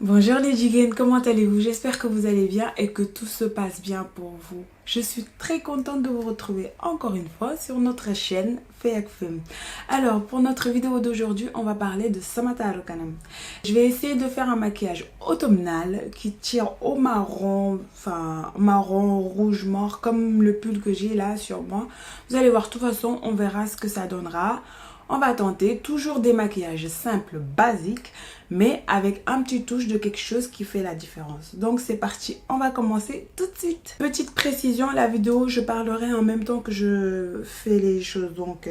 Bonjour les Jigen, comment allez-vous? J'espère que vous allez bien et que tout se passe bien pour vous. Je suis très contente de vous retrouver encore une fois sur notre chaîne Feyak Film. Alors pour notre vidéo d'aujourd'hui, on va parler de Samata Haruka. Je vais essayer de faire un maquillage automnal qui tire au marron, marron, rouge mort comme le pull que j'ai là sur moi. Vous allez voir, de toute façon, on verra ce que ça donnera. On va tenter toujours des maquillages simples, basiques, mais avec un petit touche de quelque chose qui fait la différence. Donc c'est parti, on va commencer tout de suite. Petite précision, la vidéo, je parlerai en même temps que je fais les choses. Donc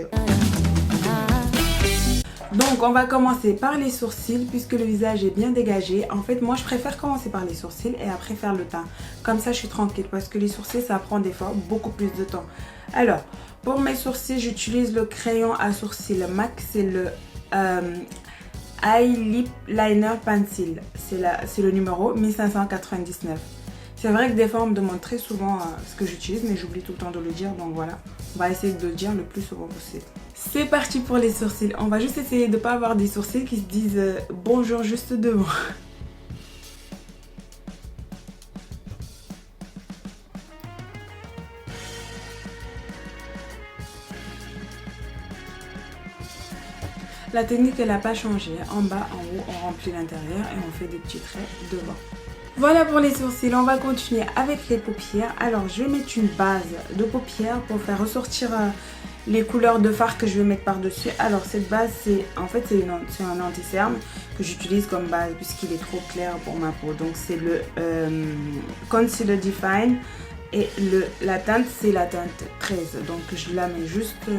on va commencer par les sourcils puisque le visage est bien dégagé. En fait, moi je préfère commencer par les sourcils et après faire le teint. Comme ça je suis tranquille parce que les sourcils ça prend des fois beaucoup plus de temps. Alors, pour mes sourcils, j'utilise le crayon à sourcils MAC. C'est le Eye Lip Liner Pencil. C'est le numéro 1599. C'est vrai que des fois on me demande très souvent ce que j'utilise, mais j'oublie tout le temps de le dire. Donc voilà, on va essayer de le dire le plus souvent possible. C'est parti pour les sourcils. On va juste essayer de ne pas avoir des sourcils qui se disent bonjour juste devant. La technique elle n'a pas changé. En bas, en haut, on remplit l'intérieur et on fait des petits traits devant. Voilà pour les sourcils, on va continuer avec les paupières. Alors je vais mettre une base de paupières pour faire ressortir les couleurs de fard que je vais mettre par dessus. Alors cette base c'est un anti-cerne que j'utilise comme base puisqu'il est trop clair pour ma peau. Donc c'est le Concealer Define et la teinte c'est la teinte 13. Donc je la mets juste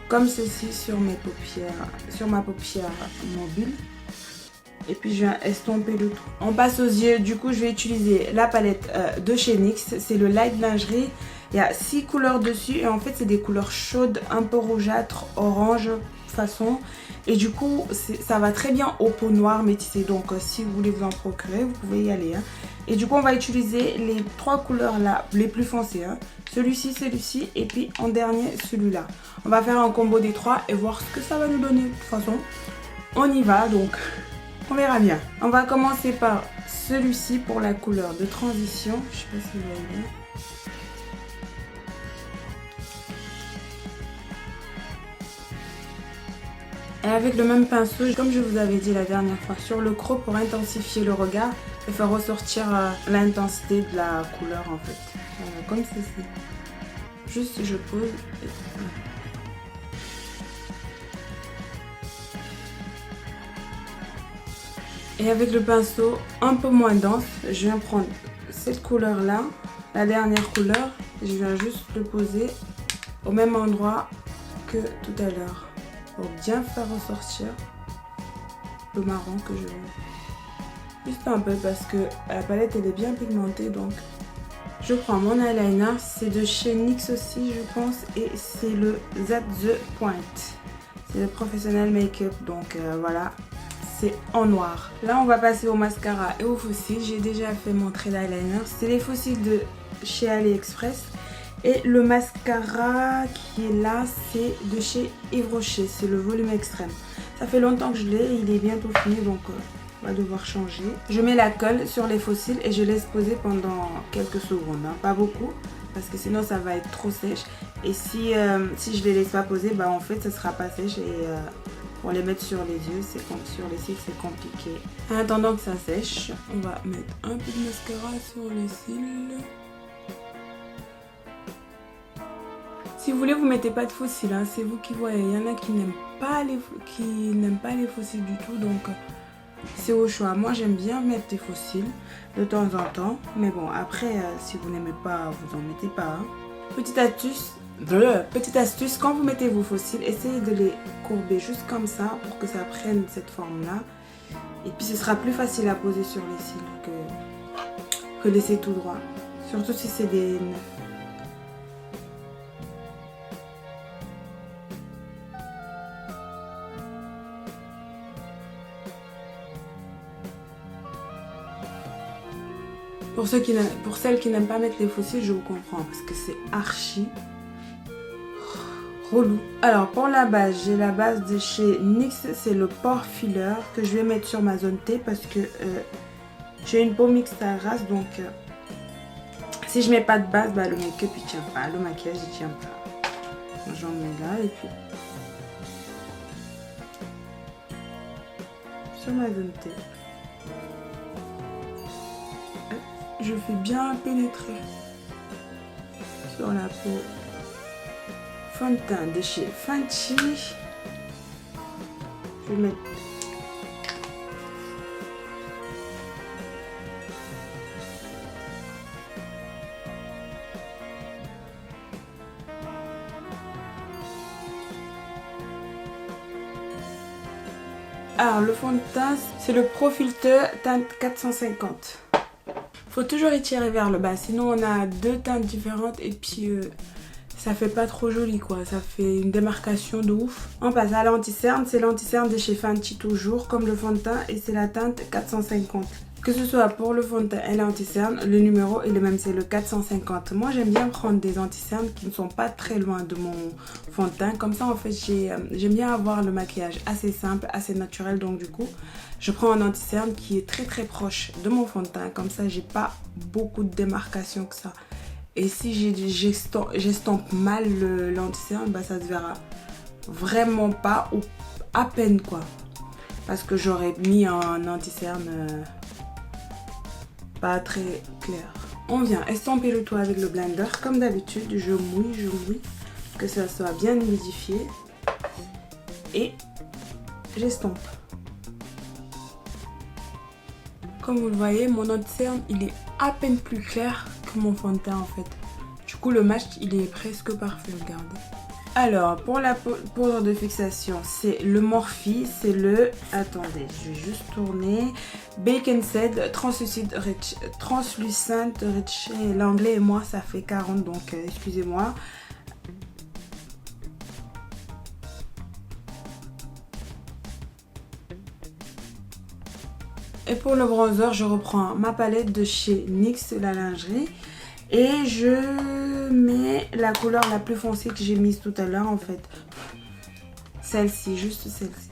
comme ceci sur mes paupières, sur ma paupière mobile. Et puis je viens estomper le tout. On passe aux yeux. Du coup je vais utiliser la palette de chez NYX. C'est le Light Lingerie. Il y a 6 couleurs dessus. Et en fait c'est des couleurs chaudes, un peu rougeâtres, orange façon. Et du coup ça va très bien aux peaux noires métissées. Donc si vous voulez vous en procurer, vous pouvez y aller. Et du coup on va utiliser les 3 couleurs là, les plus foncées. Celui-ci, celui-ci et puis en dernier celui-là. On va faire un combo des 3 et voir ce que ça va nous donner. De toute façon on y va donc. On verra bien. On va commencer par celui-ci pour la couleur de transition. Je sais pas si vous voyez. Et avec le même pinceau, comme je vous avais dit la dernière fois, sur le creux pour intensifier le regard et faire ressortir l'intensité de la couleur en fait. Comme ceci. Juste je pose. Et avec le pinceau un peu moins dense, je viens prendre cette couleur là, la dernière couleur, je viens juste le poser au même endroit que tout à l'heure pour bien faire ressortir le marron que je veux. Juste un peu parce que la palette elle est bien pigmentée, donc je prends mon eyeliner, c'est de chez NYX aussi je pense et c'est le That The Point. C'est le Professional Makeup, donc voilà. C'est en noir. Là on va passer au mascara et aux fossiles. J'ai déjà fait mon trait d'eyeliner. C'est les fossiles de chez AliExpress. Et le mascara qui est là c'est de chez Yves Rocher. C'est le volume extrême. Ça fait longtemps que je l'ai. Il est bientôt fini donc on va devoir changer. Je mets la colle sur les fossiles et je laisse poser pendant quelques secondes. Pas beaucoup parce que sinon ça va être trop sèche. Et si je les laisse pas poser, bah en fait ça sera pas sèche et pour les mettre sur les yeux, sur les cils, c'est compliqué. En attendant que ça sèche, on va mettre un peu de mascara sur les cils. Si vous voulez, vous mettez pas de faux cils, c'est vous qui voyez. Il y en a qui n'aiment pas les faux cils du tout, donc c'est au choix. Moi, j'aime bien mettre des faux cils de temps en temps, mais bon, après, si vous n'aimez pas, vous en mettez pas. Petite astuce, quand vous mettez vos faux cils, essayez de les courber juste comme ça pour que ça prenne cette forme là. Et puis ce sera plus facile à poser sur les cils que laisser tout droit. Surtout si c'est des neufs. Pour celles qui n'aiment pas mettre les faux cils, je vous comprends parce que c'est archi relou. Alors pour la base, j'ai la base de chez NYX, c'est le Pore Filler que je vais mettre sur ma zone T parce que J'ai une peau mixte à grasse, donc si je mets pas de base, bah, le make-up il tient pas, le maquillage il tient pas. J'en mets là et puis sur ma zone T. Je fais bien pénétrer sur la peau. Fond de teint de chez Fenty. Je vais mettre alors le fond de teint, c'est le Pro Filter teinte 450. Faut toujours étirer vers le bas, sinon on a deux teintes différentes et puis ça fait pas trop joli quoi, ça fait une démarcation de ouf. On passe à l'anti-cerne, c'est l'anti-cerne de chez Fenty toujours, comme le fond de teint et c'est la teinte 450. Que ce soit pour le fond de teint et l'anti-cerne, le numéro est le même, c'est le 450. Moi j'aime bien prendre des anti-cernes qui ne sont pas très loin de mon fond de teint. Comme ça en fait j'aime bien avoir le maquillage assez simple, assez naturel. Donc du coup je prends un anti-cerne qui est très proche de mon fond de teint. Comme ça j'ai pas beaucoup de démarcation que ça. Et si j'estompe mal l'anti-cerne, bah ça se verra vraiment pas ou à peine quoi. Parce que j'aurais mis un anti-cerne pas très clair. On vient estomper le tout avec le blender. Comme d'habitude, je mouille, que ça soit bien humidifié. Et j'estompe. Comme vous le voyez, mon anti-cerne, il est à peine plus clair que mon fond de teint en fait. Du coup, le match, il est presque parfait, regardez. Alors, pour la poudre de fixation, c'est le Morphe, c'est le... Attendez, je vais juste tourner. Bacon Seed, Translucent Rich. L'anglais et moi, ça fait 40, donc excusez-moi. Et pour le bronzer, je reprends ma palette de chez NYX, la lingerie. Et je mets la couleur la plus foncée que j'ai mise tout à l'heure en fait. Celle-ci, juste celle-ci.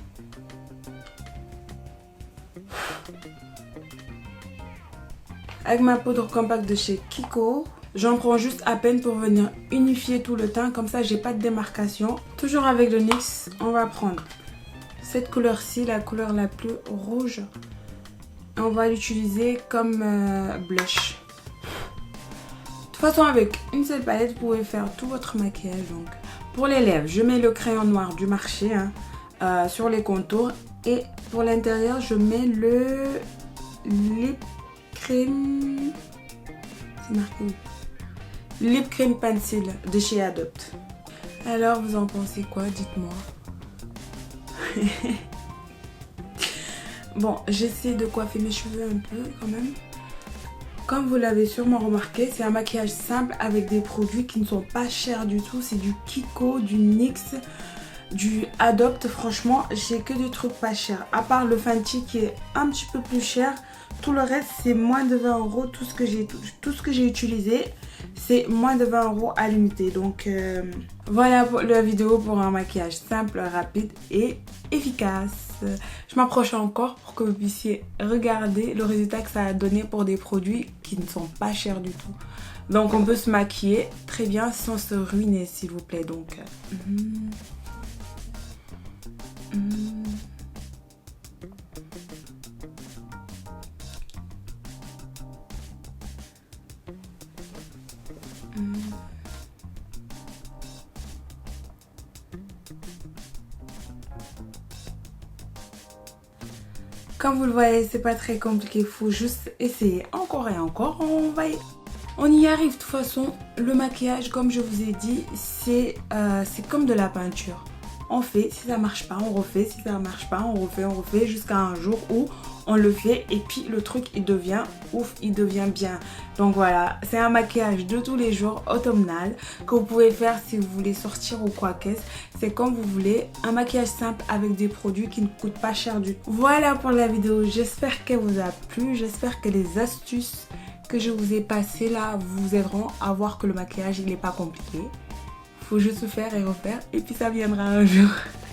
Avec ma poudre compacte de chez Kiko, j'en prends juste à peine pour venir unifier tout le teint. Comme ça, j'ai pas de démarcation. Toujours avec le NYX, on va prendre cette couleur-ci, la couleur la plus rouge. Et on va l'utiliser comme blush. De toute façon, avec une seule palette, vous pouvez faire tout votre maquillage. Donc, pour les lèvres, je mets le crayon noir du marché sur les contours. Et pour l'intérieur, je mets le lip cream. C'est marqué où? Lip cream pencil de chez Adopt. Alors, vous en pensez quoi? Dites-moi. Bon, j'essaie de coiffer mes cheveux un peu quand même. Comme vous l'avez sûrement remarqué, c'est un maquillage simple avec des produits qui ne sont pas chers du tout. C'est du Kiko, du NYX, du Adopt. Franchement, j'ai que des trucs pas chers. À part le Fenty qui est un petit peu plus cher. Tout le reste, c'est moins de 20 euros. Tout ce que j'ai utilisé, c'est moins de 20 euros à l'unité. Donc voilà pour la vidéo pour un maquillage simple, rapide et efficace. Je m'approche encore pour que vous puissiez regarder le résultat que ça a donné pour des produits qui ne sont pas chers du tout. Donc on peut se maquiller très bien sans se ruiner s'il vous plaît. Donc comme vous le voyez, c'est pas très compliqué, il faut juste essayer encore et encore. On y arrive de toute façon. Le maquillage, comme je vous ai dit, c'est comme de la peinture. On fait, si ça marche pas, on refait, si ça marche pas, on refait jusqu'à un jour où on le fait et puis le truc il devient ouf, il devient bien. Donc voilà, c'est un maquillage de tous les jours automnal que vous pouvez faire si vous voulez sortir ou quoi qu'est-ce. C'est comme vous voulez, un maquillage simple avec des produits qui ne coûtent pas cher du tout. Voilà pour la vidéo, j'espère qu'elle vous a plu, j'espère que les astuces que je vous ai passées là vous aideront à voir que le maquillage il n'est pas compliqué. Faut juste faire et refaire et puis ça viendra un jour.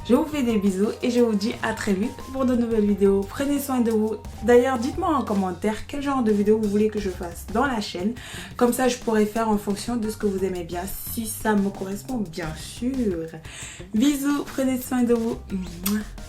Je vous fais des bisous et je vous dis à très vite pour de nouvelles vidéos. Prenez soin de vous. D'ailleurs, dites-moi en commentaire quel genre de vidéo vous voulez que je fasse dans la chaîne. Comme ça, je pourrai faire en fonction de ce que vous aimez bien, si ça me correspond bien sûr. Bisous, prenez soin de vous.